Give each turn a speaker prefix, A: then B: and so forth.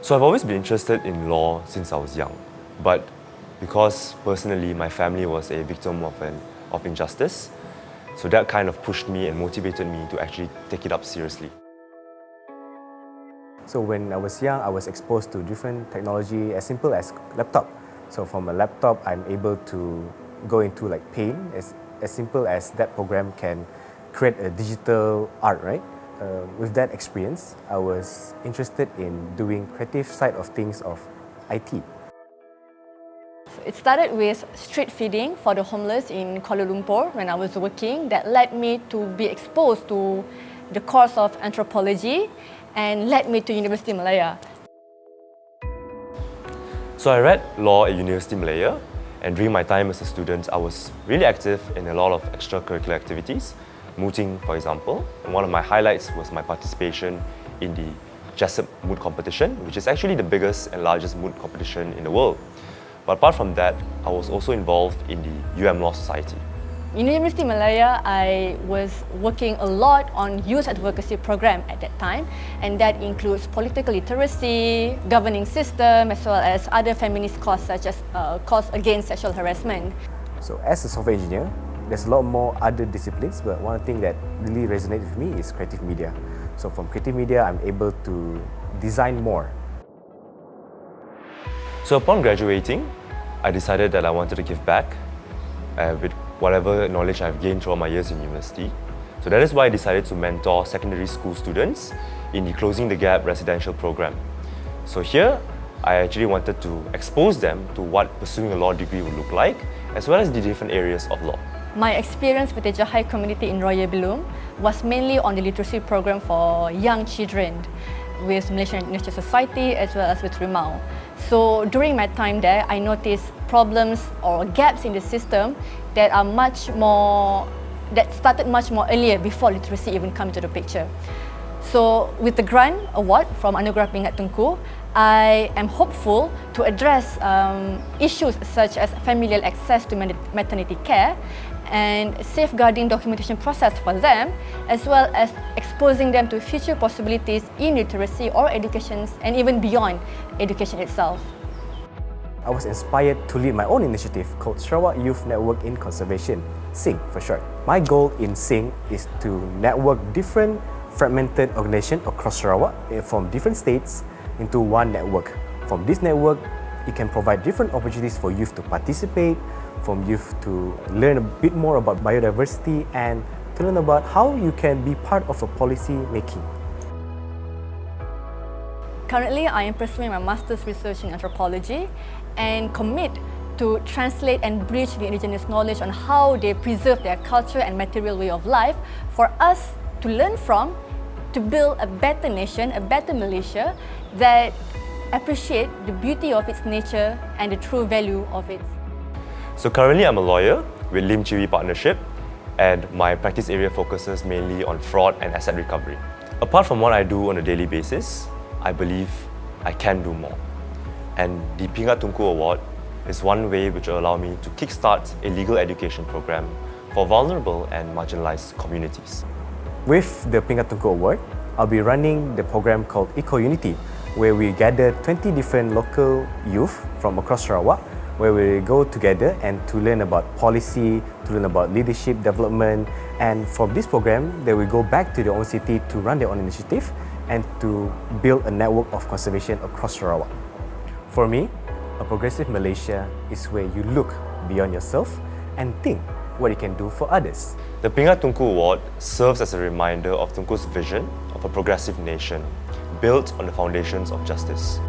A: So I've always been interested in law since I was young, but because personally my family was a victim of injustice, so that kind of pushed me and motivated me to actually take it up seriously.
B: So when I was young, I was exposed to different technology as simple as laptop. So from a laptop, I'm able to go into like Paint, as simple as that program can create a digital art, right? With that experience, I was interested in doing creative side of things of IT.
C: It started with street feeding for the homeless in Kuala Lumpur when I was working. That led me to be exposed to the course of anthropology and led me to University Malaya.
A: So I read law at University Malaya, and during my time as a student, I was really active in a lot of extracurricular activities, mooting for example, and one of my highlights was my participation in the Jessup Moot competition, which is actually the biggest and largest moot competition in the world. But apart from that, I was also involved in the UM Law Society.
C: In University Malaya, I was working a lot on youth advocacy program at that time, and that includes political literacy, governing system, as well as other feminist causes such as cause against sexual harassment.
B: So as a software engineer, there's a lot more other disciplines, but one thing that really resonates with me is creative media. So from creative media, I'm able to design more.
A: So upon graduating, I decided that I wanted to give back with whatever knowledge I've gained throughout my years in university. So that is why I decided to mentor secondary school students in the Closing the Gap residential program. So here, I actually wanted to expose them to what pursuing a law degree would look like, as well as the different areas of law.
C: My experience with the Jahai community in Royal Belum was mainly on the literacy program for young children with Malaysian International Society as well as with Rimau. So during my time there, I noticed problems or gaps in the system that started much more earlier before literacy even come into the picture. So with the grant award from Anugerah Pingat Tunku, I am hopeful to address issues such as familial access to maternity care and safeguarding documentation process for them, as well as exposing them to future possibilities in literacy or education and even beyond education itself.
B: I was inspired to lead my own initiative called Sarawak Youth Network in Conservation, SING for short. My goal in SING is to network different fragmented organizations across Sarawak from different states into one network. From this network, it can provide different opportunities for youth to participate, from youth to learn a bit more about biodiversity and to learn about how you can be part of a policy making.
C: Currently, I am pursuing my master's research in anthropology and commit to translate and bridge the indigenous knowledge on how they preserve their culture and material way of life for us to learn from, to build a better nation, a better Malaysia that appreciate the beauty of its nature and the true value of it.
A: So currently I'm a lawyer with Lim Chewy Partnership, and my practice area focuses mainly on fraud and asset recovery. Apart from what I do on a daily basis, I believe I can do more. And the Pingat Tunku Award is one way which will allow me to kickstart a legal education program for vulnerable and marginalized communities.
B: With the Pingat Tunku Award, I'll be running the program called Eco Unity, where we gather 20 different local youth from across Sarawak, where we go together and to learn about policy, to learn about leadership development, and from this program, they will go back to their own city to run their own initiative and to build a network of conservation across Sarawak. For me, a progressive Malaysia is where you look beyond yourself and think what you can do for others.
A: The Pingat Tunku Award serves as a reminder of Tunku's vision of a progressive nation built on the foundations of justice.